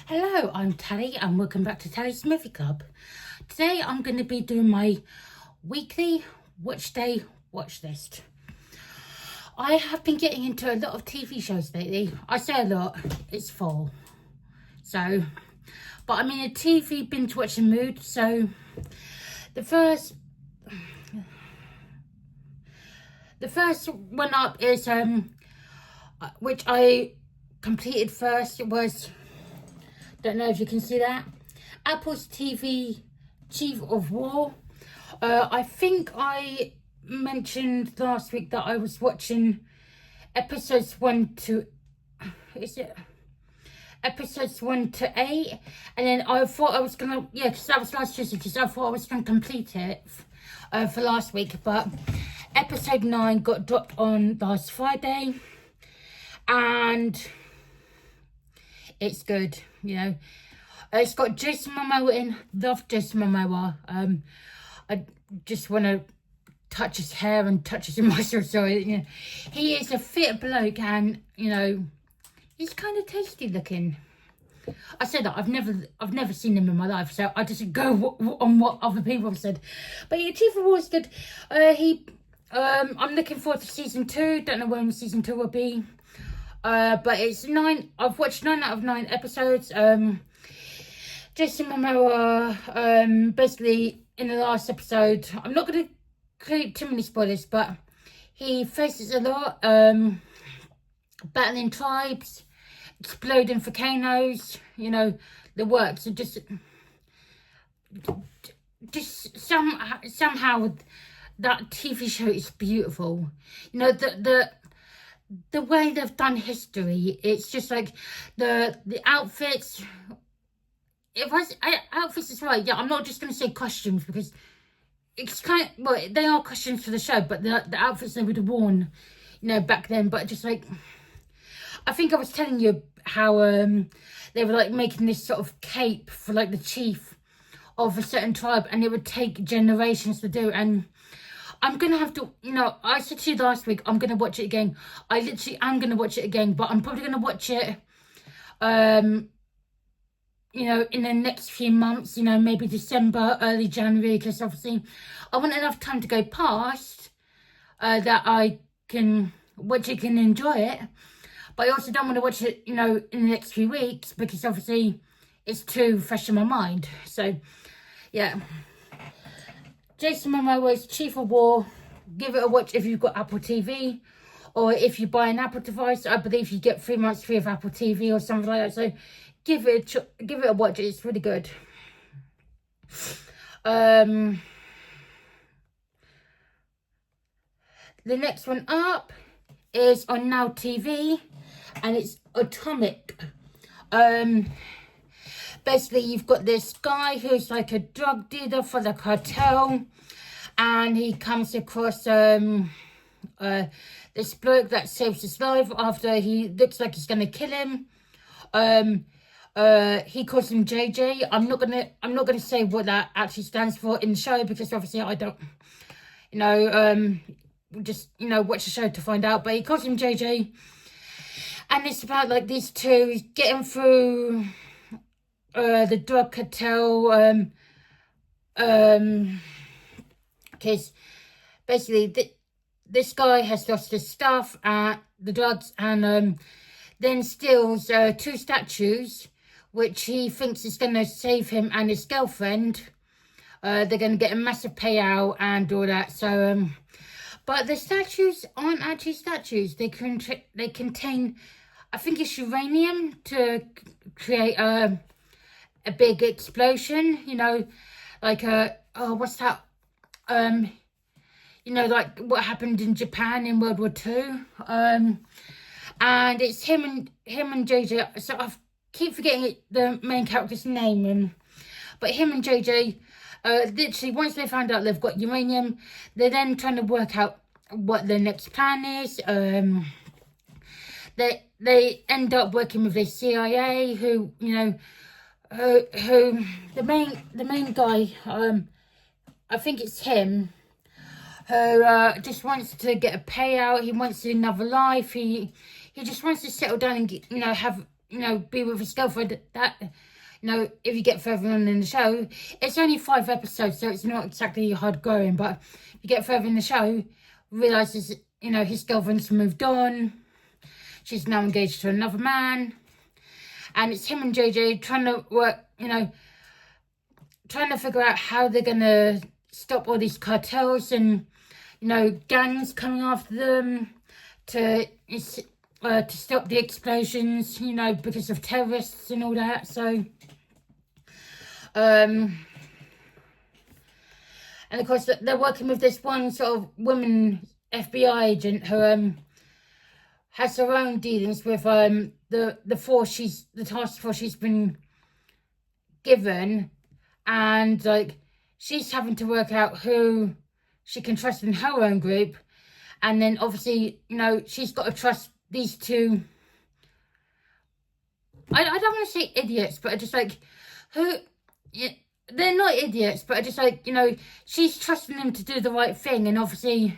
Hello, I'm Tally and welcome back to Tally's Movie Club. Today I'm going to be doing my weekly Watch Day watch list. I have been getting into a lot of TV shows lately. I say a lot, it's fall. But I'm in a TV binge watching mood. So the first one up is which I completed first. It was, don't know if you can see that, Apple's TV Chief of War. I think I mentioned last week that I was watching episodes 1 to 8, and then I thought I was gonna, because that was last Tuesday, so I thought I was gonna complete it for last week, but episode 9 got dropped on last Friday, and it's good, It's got Jason Momoa in. Love Jason Momoa. I just want to touch his hair and touch his muscles. So he is a fit bloke, and he's kind of tasty looking. I said that I've never seen him in my life, so I just go on what other people have said. But yeah, Chief of War is good. I'm looking forward to season 2. Don't know when season 2 will be. But it's 9. I've watched 9 out of 9 episodes. Jason Momoa, basically in the last episode, I'm not going to create too many spoilers, but he faces a lot, battling tribes, exploding volcanoes, the works, and just somehow that TV show is beautiful. The way they've done history, it's just like the outfits. Outfits is right. Yeah, I'm not just going to say costumes because it's they are costumes for the show, but the outfits they would have worn, back then. But just like, I think I was telling you how they were like making this sort of cape for like the chief of a certain tribe, and it would take generations to do. And I'm going to have to, I said to you last week, I'm going to watch it again. I literally am going to watch it again, but I'm probably going to watch it, in the next few months, maybe December, early January, because obviously I want enough time to go past that I can watch it and enjoy it. But I also don't want to watch it, in the next few weeks, because obviously it's too fresh in my mind. So, yeah. Jason Momoa's Chief of War. Give it a watch if you've got Apple TV, or if you buy an Apple device. I believe you get 3 months free of Apple TV or something like that. So give it a watch. It's really good. The next one up is on Now TV, and it's Atomic. Basically, you've got this guy who's like a drug dealer for the cartel, and he comes across this bloke that saves his life after he looks like he's gonna kill him. He calls him JJ. I'm not gonna say what that actually stands for in the show, because obviously I don't, just watch the show to find out. But he calls him JJ, and it's about like these two getting through the drug cartel, because basically this guy has lost his stuff at the drugs, and then steals 2 statues, which he thinks is going to save him and his girlfriend. They're going to get a massive payout and all that. So, but the statues aren't actually statues. They contain, I think it's uranium to create a big explosion. Like what's that? Like what happened in Japan in World War II. And it's him and JJ. So I keep forgetting the main character's name. But him and JJ, literally once they found out they've got uranium, they're then trying to work out what their next plan is. They end up working with the CIA, who the main guy, I think it's him, who just wants to get a payout. He wants another life. He just wants to settle down and have be with his girlfriend. That, if you get further on in the show, it's only 5 episodes, so it's not exactly hard going, but if you get further in the show, realises, his girlfriend's moved on. She's now engaged to another man. And it's him and JJ trying to work, trying to figure out how they're going to stop all these cartels and, gangs coming after them to stop the explosions, because of terrorists and all that. So, and of course, they're working with this one sort of woman FBI agent who has her own dealings with the task force she's been given, and like she's having to work out who she can trust in her own group, and then obviously she's got to trust these two. I don't want to say idiots, but I just like who. They're not idiots, but I just like she's trusting them to do the right thing, and obviously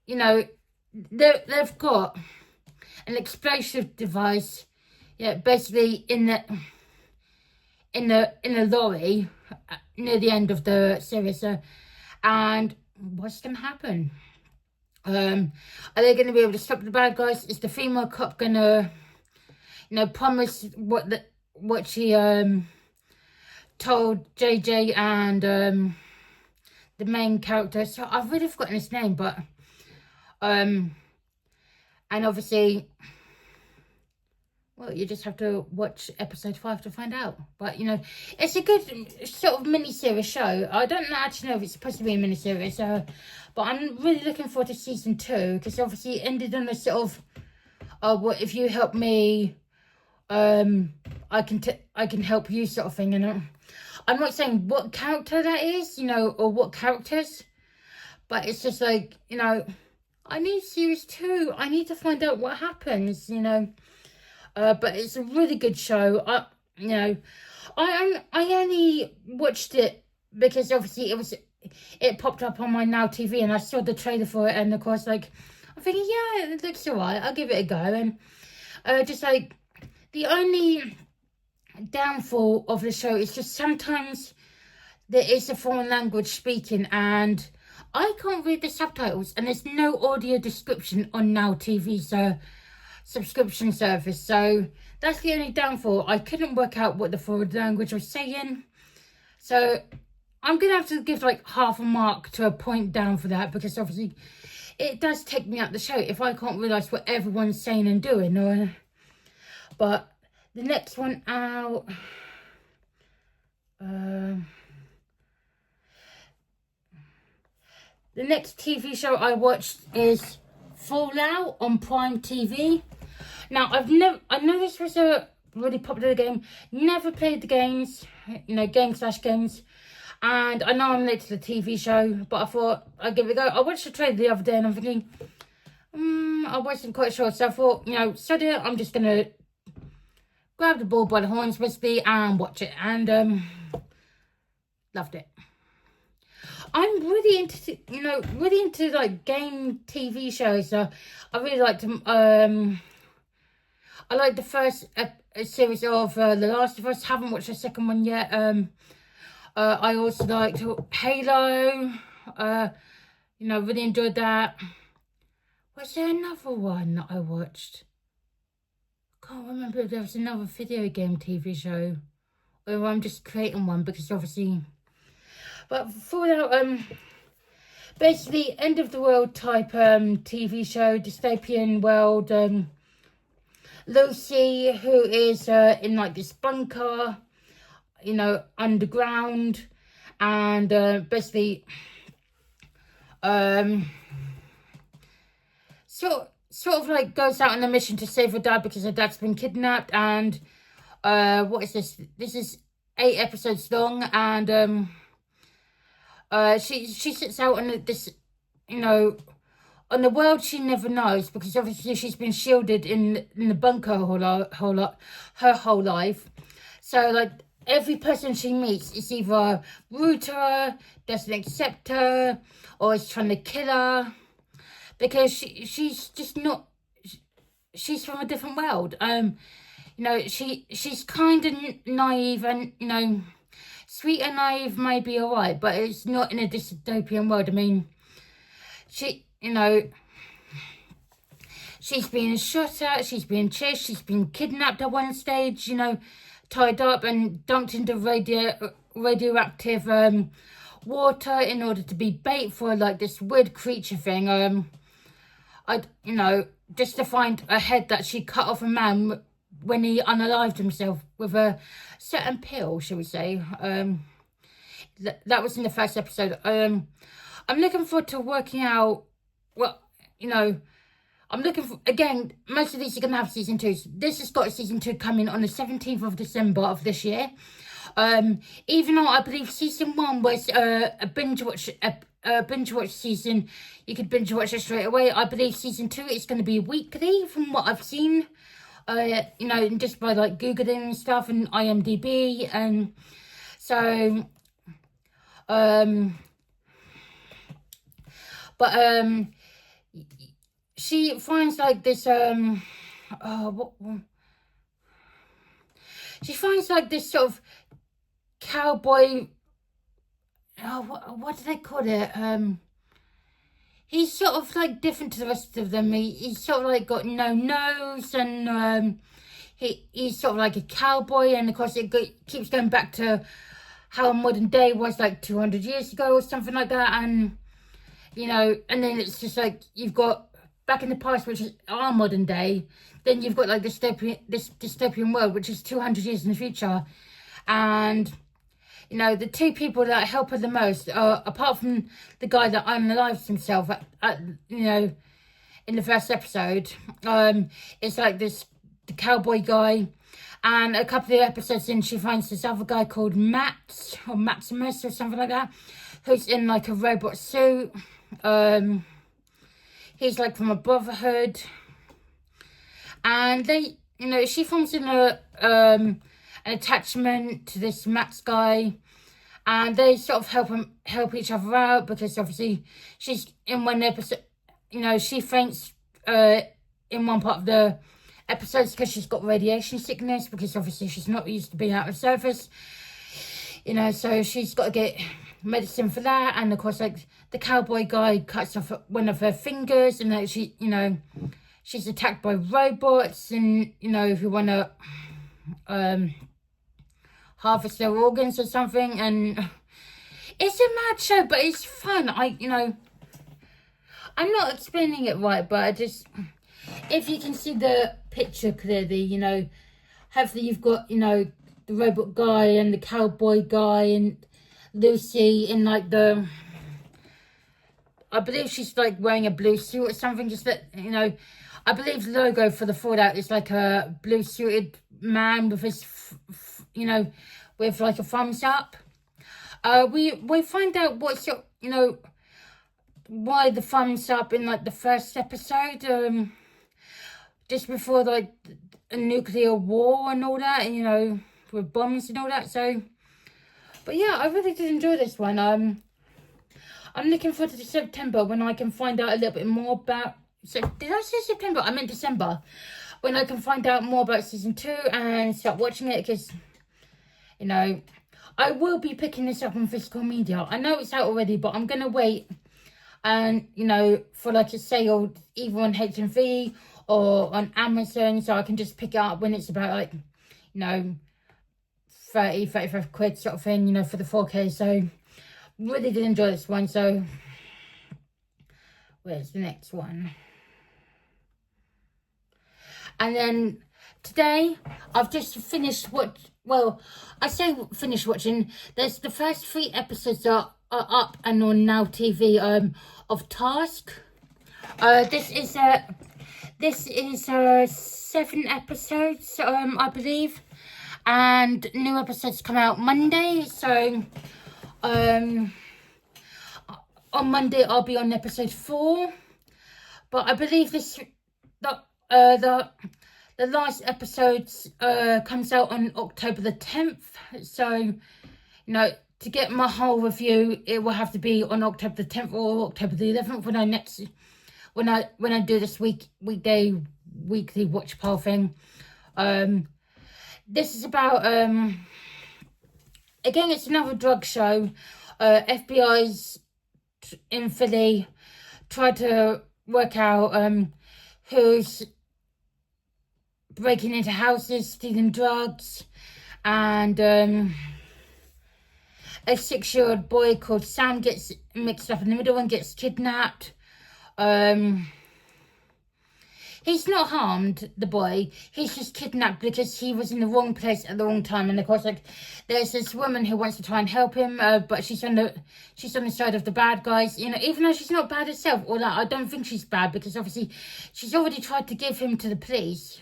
they've got an explosive device, basically in the lorry near the end of the series, and what's going to happen? Are they going to be able to stop the bad guys? Is the female cop going to, promise what she told JJ and the main character? So I've really forgotten his name, but and obviously, well, you just have to watch episode 5 to find out. But, it's a good sort of mini-series show. I don't actually know if it's supposed to be a mini-series, but I'm really looking forward to season 2, because obviously it ended on a sort of, what if you help me, I can help you sort of thing. And I'm not saying what character that is, or what characters, but it's just like, I need series 2. I need to find out what happens, but it's a really good show. I only watched it because obviously it popped up on my Now TV, and I saw the trailer for it, and of course, like, I'm thinking, yeah, it looks alright, I'll give it a go. And just like, the only downfall of the show is just sometimes there is a foreign language speaking, and I can't read the subtitles, and there's no audio description on Now TV's subscription service, so that's the only downfall. I couldn't work out what the foreign language was saying, so I'm gonna have to give like half a mark to a point down for that, because obviously it does take me out the show if I can't realise what everyone's saying and doing. But the next one out, the next TV show I watched is Fallout on Prime TV. Now, I know this was a really popular game. Never played the games, games. And I know I'm late to the TV show, but I thought I'd give it a go. I watched the trailer the other day, and I'm thinking, I wasn't quite sure. So I thought, study it. I'm just going to grab the bull by the horns, basically, and watch it. And loved it. I'm really into like game TV shows. I really like to. I like the first series of The Last of Us. Haven't watched the second one yet. I also liked Halo. Really enjoyed that. Was there another one that I watched? Can't remember if there was another video game TV show, or I'm just creating one because obviously. But Fallout, basically end of the world type TV show, dystopian world. Lucy, who is in like this bunker, underground, and basically sort of like goes out on a mission to save her dad because her dad's been kidnapped. And what is this? This is 8 episodes long, and she sits out on this, on the world she never knows, because obviously she's been shielded in the bunker her whole life. So like every person she meets is either rude to her, doesn't accept her, or is trying to kill her, because she's just not. She's from a different world. you know, she's kind of naive, and, you know, sweet and naive may be alright, but it's not in a dystopian world. I mean, you know, she's being shot at, she's being chased, she's been kidnapped at one stage, you know, tied up and dunked into radioactive water in order to be bait for like this weird creature thing. You know, just to find a head that she cut off a man when he unalived himself with a certain pill, shall we say. That was in the first episode. I'm looking forward to working out, well, you know, I'm looking for, again, most of these are going to have season 2s. This has got a season 2 coming on the 17th of December of this year. Even though I believe season 1 was a binge watch season, you could binge watch it straight away. I believe season 2 is going to be weekly from what I've seen. You know, just by like Googling and stuff and IMDb, and so, she finds like this, she finds like this sort of cowboy, what do they call it? He's sort of like different to the rest of them. He's sort of like got no nose, and he's sort of like a cowboy, and of course it keeps going back to how modern day was like 200 years ago or something like that, and you know, and then it's just like you've got back in the past, which is our modern day, then you've got like this dystopian world, which is 200 years in the future, and you know, the two people that help her the most, apart from the guy that unalives himself you know, in the first episode, it's like the cowboy guy, and a couple of episodes in, she finds this other guy called Matt, or Maximus, or something like that, who's in like a robot suit. He's like from a brotherhood, and they, you know, she forms in an attachment to this Max guy, and they sort of help each other out, because obviously she's in one episode, you know, she faints in one part of the episodes because she's got radiation sickness, because obviously she's not used to being out of service, you know, so she's got to get medicine for that. And of course, like, the cowboy guy cuts off one of her fingers, and like, she, you know, she's attacked by robots, and you know, who want to harvest their organs or something. And it's a mad show, but it's fun. You know, I'm not explaining it right, but I just, if you can see the picture clearly, you know, hopefully you've got, you know, the robot guy and the cowboy guy and Lucy in like the, I believe she's like wearing a blue suit or something, just that, you know, I believe the logo for the Fallout is like a blue suited man with his, you know, with like a thumbs up. We find out what's, you know, why the thumbs up in like the first episode, just before like a nuclear war and all that, and, you know, with bombs and all that. So, but yeah, I really did enjoy this one. I'm looking forward to September, when I can find out a little bit more about, so did I say September? I meant December, when I can find out more about season 2 and start watching it, because, you know, I will be picking this up on physical media. I know it's out already, but I'm gonna wait, and, you know, for like a sale either on HMV or on Amazon, so I can just pick it up when it's about like, you know, 35 quid sort of thing, you know, for the 4K. So really did enjoy this one. So where's the next one? And then today I've just finished I say finished watching. There's the first 3 episodes are up and on Now TV of Task. This is 7 episodes, I believe, and new episodes come out Monday. So on Monday I'll be on episode 4, but I believe the last episodes comes out on October the 10th. So, you know, to get my whole review, it will have to be on October the 10th or October the 11th when I do this weekly watch pile thing. this is about, again, it's another drug show. FBI's in Philly try to work out who's breaking into houses, stealing drugs, and a 6-year-old boy called Sam gets mixed up in the middle and gets kidnapped. He's not harmed, the boy. He's just kidnapped because he was in the wrong place at the wrong time. And of course, like, there's this woman who wants to try and help him, but she's on the side of the bad guys. You know, even though she's not bad herself, or like, I don't think she's bad because obviously she's already tried to give him to the police.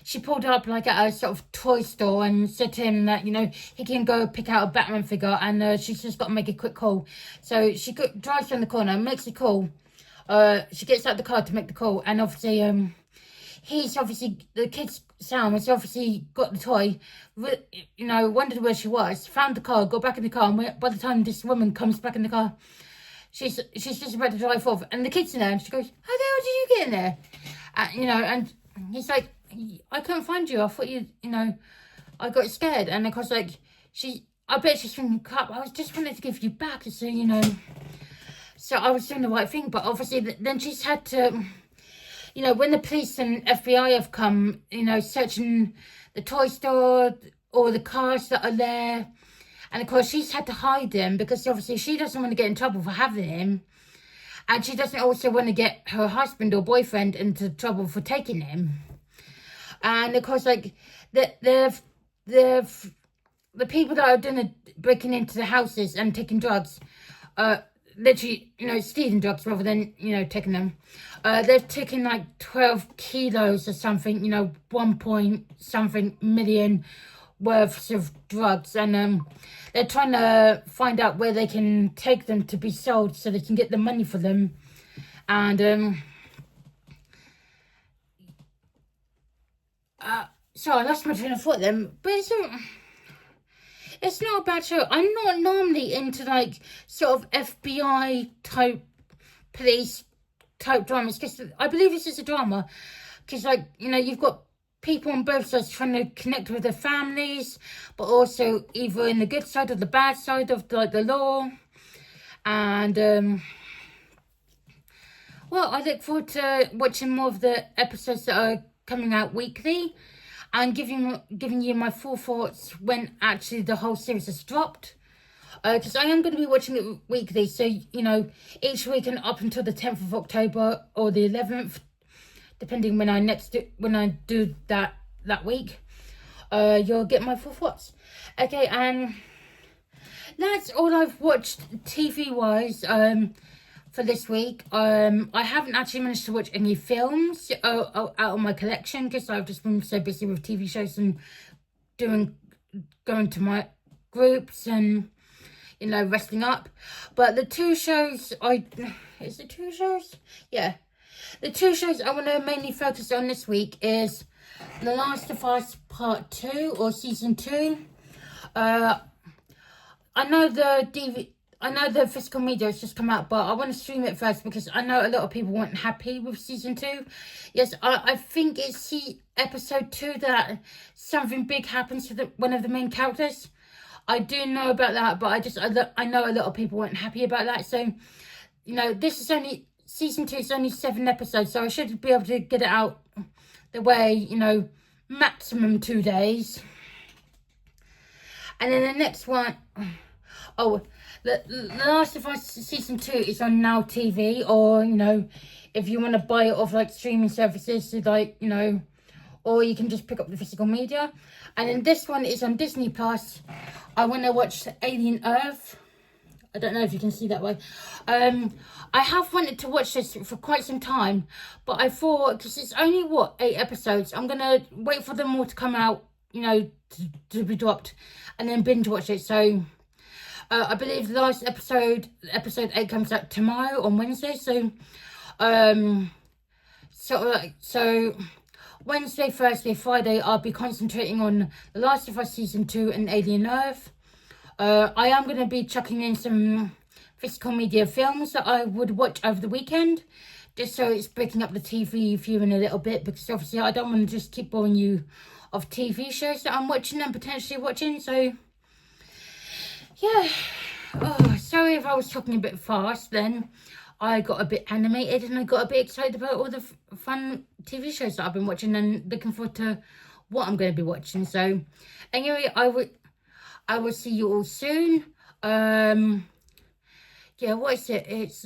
She pulled up like at a sort of toy store and said to him that, you know, he can go pick out a Batman figure, and she's just got to make a quick call. So she drives around the corner, makes a call. She gets out the car to make the call, and obviously, the kid's Sam has obviously got the toy, you know, wondered where she was, found the car, got back in the car, and by the time this woman comes back in the car, she's just about to drive off, and the kid's in there, and she goes, how the hell did you get in there? You know, and he's like, I couldn't find you, I thought you know, I got scared, and of course, like, I bet she's thinking, crap, I was just wanting to give you back, so, you know, so I was doing the right thing, but obviously then she's had to, you know, when the police and FBI have come, you know, searching the toy store, all the cars that are there, and of course she's had to hide him because obviously she doesn't want to get in trouble for having him, and she doesn't also want to get her husband or boyfriend into trouble for taking him. And of course, like, the people that are doing breaking into the houses and taking drugs, literally, you know, stealing drugs rather than, you know, taking them. They're taking like 12 kilos or something, you know, 1 point something million worths of drugs. And they're trying to find out where they can take them to be sold so they can get the money for them. And, sorry, I lost my train of thought then. But it's not a bad show. I'm not normally into, like, sort of FBI type, police type dramas, because I believe this is a drama, because, like, you know, you've got people on both sides trying to connect with their families, but also either in the good side or the bad side of, like, the law. And, well, I look forward to watching more of the episodes that are coming out weekly, and giving you my full thoughts when actually the whole series has dropped. Because I am going to be watching it weekly, so, you know, each week and up until the 10th of October or the 11th, depending when I do that week, you'll get my full thoughts. Okay, and that's all I've watched TV-wise for this week. I haven't actually managed to watch any films out of my collection because I've just been so busy with TV shows and going to my groups and, you know, resting up. But the two shows Yeah. The two shows I want to mainly focus on this week is The Last of Us Part 2 or Season 2. I know the physical media has just come out, but I want to stream it first because I know a lot of people weren't happy with Season 2. Yes, I think it's episode 2 that something big happens to one of the main characters. I do know about that, but I know a lot of people weren't happy about that. So, you know, Season 2 is only 7 episodes, so I should be able to get it out the way, you know, maximum 2 days. And then the next one, The Last of Us Season 2 is on Now TV, or, you know, if you want to buy it off, like, streaming services, like, you know, or you can just pick up the physical media. And then this one is on Disney Plus. I want to watch Alien Earth. I don't know if you can see that way. I have wanted to watch this for quite some time, but I thought, because it's only, 8 episodes, I'm going to wait for them all to come out, you know, to be dropped, and then binge watch it. So I believe the last episode 8 comes out tomorrow on Wednesday. So, so Wednesday, Thursday, Friday, I'll be concentrating on The Last of Us Season 2 and Alien Earth. I am going to be chucking in some physical media films that I would watch over the weekend, just so it's breaking up the TV viewing a little bit, because obviously I don't want to just keep boring you of TV shows that I'm watching and potentially watching. So, yeah. Oh, sorry if I was talking a bit fast then. I got a bit animated and I got a bit excited about all the fun TV shows that I've been watching and looking forward to what I'm going to be watching. So, anyway, I will see you all soon. Yeah, what is it? It's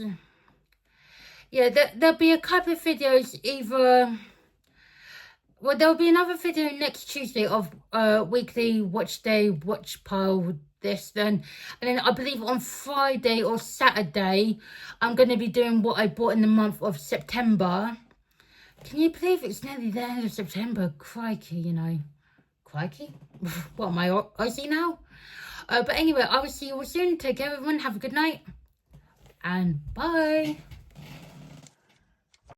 yeah, there'll be a couple of videos either. Well, there'll be another video next Tuesday of weekly watch day, watch pile, this then. And then I believe on Friday or Saturday, I'm going to be doing what I bought in the month of September. Can you believe it's nearly the end of September? Crikey, you know. Crikey? What, am I Aussie now? But anyway, I will see you all soon. Take care, everyone. Have a good night. And bye.